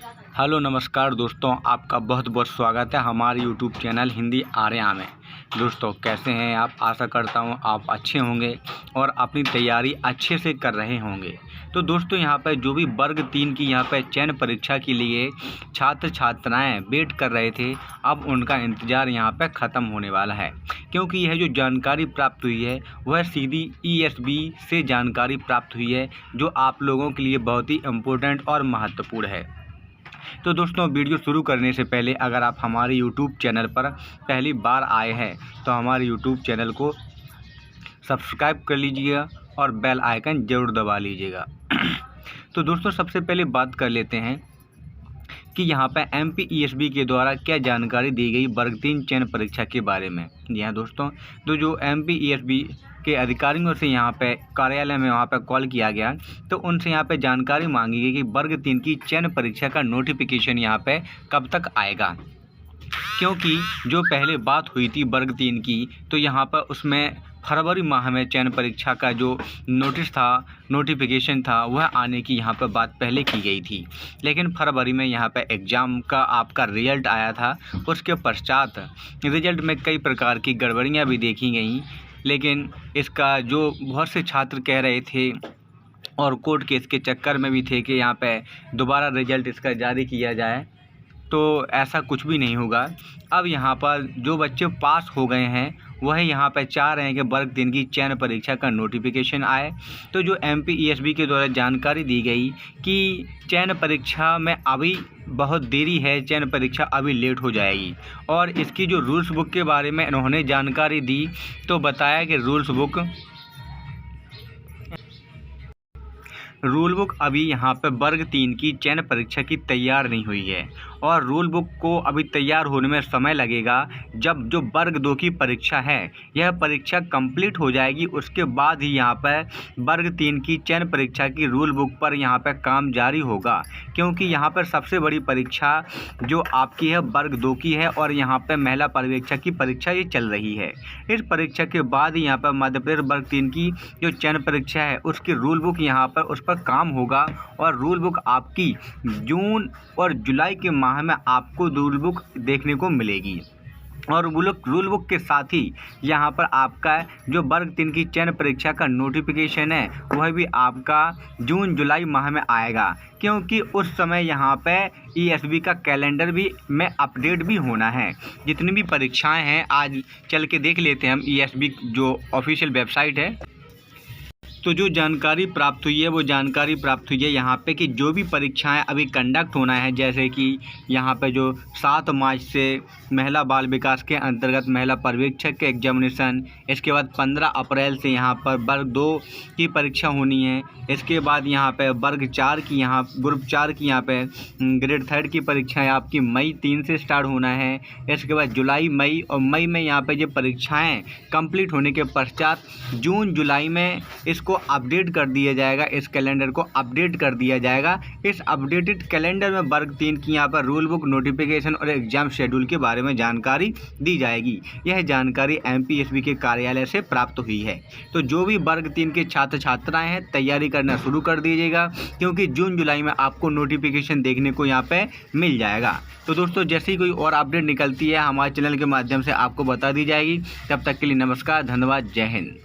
Hello नमस्कार दोस्तों, आपका बहुत बहुत स्वागत है हमारे यूट्यूब चैनल हिंदी आर्या में। दोस्तों कैसे हैं आप? आशा करता हूं आप अच्छे होंगे और अपनी तैयारी अच्छे से कर रहे होंगे। तो दोस्तों यहाँ पर जो भी वर्ग 3 की यहाँ पर चयन परीक्षा के लिए छात्र छात्राएं वेट कर रहे थे, अब उनका इंतज़ार यहाँ पर ख़त्म होने वाला है, क्योंकि यह जो जानकारी प्राप्त हुई है वह सीधी ESB से जानकारी प्राप्त हुई है, जो आप लोगों के लिए बहुत ही इम्पोर्टेंट और महत्वपूर्ण है। तो दोस्तों वीडियो शुरू करने से पहले अगर आप हमारे यूट्यूब चैनल पर पहली बार आए हैं तो हमारे यूट्यूब चैनल को सब्सक्राइब कर लीजिएगा और बेल आइकन ज़रूर दबा लीजिएगा। तो दोस्तों सबसे पहले बात कर लेते हैं कि यहाँ पर MP ESB के द्वारा क्या जानकारी दी गई वर्ग 3 चयन परीक्षा के बारे में। जी हाँ दोस्तों, तो जो MP ESB के अधिकारियों से यहाँ पे कार्यालय में वहाँ पे कॉल किया गया, तो उनसे यहाँ पे जानकारी मांगी गई कि वर्ग 3 की चयन परीक्षा का नोटिफिकेशन यहाँ पे कब तक आएगा, क्योंकि जो पहले बात हुई थी वर्ग 3 की, तो यहाँ पर उसमें फरवरी माह में चयन परीक्षा का जो नोटिफिकेशन था वह आने की यहाँ पर बात पहले की गई थी, लेकिन फरवरी में यहाँ पर एग्ज़ाम का आपका रिजल्ट आया था। उसके पश्चात रिजल्ट में कई प्रकार की गड़बड़ियाँ भी देखी गई, लेकिन इसका जो बहुत से छात्र कह रहे थे और कोर्ट केस के चक्कर में भी थे कि यहाँ पे दोबारा रिजल्ट इसका जारी किया जाए, तो ऐसा कुछ भी नहीं होगा। अब यहाँ पर जो बच्चे पास हो गए हैं वह यहाँ पर चाह रहे हैं कि वर्ग 3 की चयन परीक्षा का नोटिफिकेशन आए। तो जो MP ESB के द्वारा जानकारी दी गई कि चयन परीक्षा में अभी बहुत देरी है, चयन परीक्षा अभी लेट हो जाएगी, और इसकी जो रूल्स बुक के बारे में इन्होंने जानकारी दी तो बताया कि रूल बुक अभी यहाँ पर वर्ग 3 की चयन परीक्षा की तैयार नहीं हुई है, और रूल बुक को अभी तैयार होने में समय लगेगा। जब जो वर्ग 2 की परीक्षा है यह परीक्षा कंप्लीट हो जाएगी, उसके बाद ही यहाँ पर वर्ग 3 की चयन परीक्षा की रूल बुक पर यहाँ पर काम जारी होगा, क्योंकि यहाँ पर सबसे बड़ी परीक्षा जो आपकी है वर्ग 2 की है, और यहाँ पर महिला पर्यवेक्षक की परीक्षा ये चल रही है। इस परीक्षा के बाद ही यहाँ पर मध्य प्रदेश वर्ग 3 की जो चयन परीक्षा है उसकी रूल बुक यहाँ पर उस पर काम होगा, और रूल बुक आपकी जून और जुलाई के माह में आपको रूल बुक देखने को मिलेगी। और रूल बुक के साथ ही यहाँ पर आपका जो वर्ग 3 की चयन परीक्षा का नोटिफिकेशन है वह भी आपका जून जुलाई माह में आएगा, क्योंकि उस समय यहाँ पे ESB का कैलेंडर भी में अपडेट भी होना है। जितनी भी परीक्षाएं हैं आज चल के देख लेते हैं हम ESB जो ऑफिशियल वेबसाइट है। तो जो जानकारी प्राप्त हुई है वो जानकारी प्राप्त हुई है यहाँ पे कि जो भी परीक्षाएं अभी कंडक्ट होना है, जैसे कि यहाँ पे जो 7 मार्च से महिला बाल विकास के अंतर्गत महिला पर्यवेक्षक के एग्जामिनेशन, इसके बाद 15 अप्रैल से यहाँ पर वर्ग 2 की परीक्षा होनी है, इसके बाद यहाँ पे वर्ग 4 की ग्रुप 4 की यहाँ पे ग्रेड 3 की परीक्षाएँ आपकी मई 3 से स्टार्ट होना है। इसके बाद जुलाई मई और मई में यहाँ पर जो परीक्षाएँ कंप्लीट होने के पश्चात जून जुलाई में इसको अपडेट कर दिया जाएगा, इस कैलेंडर को अपडेट कर दिया जाएगा। इस अपडेटेड कैलेंडर में वर्ग 3 की यहाँ पर रूल बुक, नोटिफिकेशन और एग्जाम शेड्यूल के बारे में जानकारी दी जाएगी। यह जानकारी MP ESB के कार्यालय से प्राप्त हुई है। तो जो भी वर्ग 3 के छात्र छात्राएं हैं तैयारी करना शुरू कर दीजिएगा, क्योंकि जून जुलाई में आपको नोटिफिकेशन देखने को यहाँ पे मिल जाएगा। तो दोस्तों जैसे ही कोई और अपडेट निकलती है हमारे चैनल के माध्यम से आपको बता दी जाएगी। तब तक के लिए नमस्कार, धन्यवाद, जय हिंद।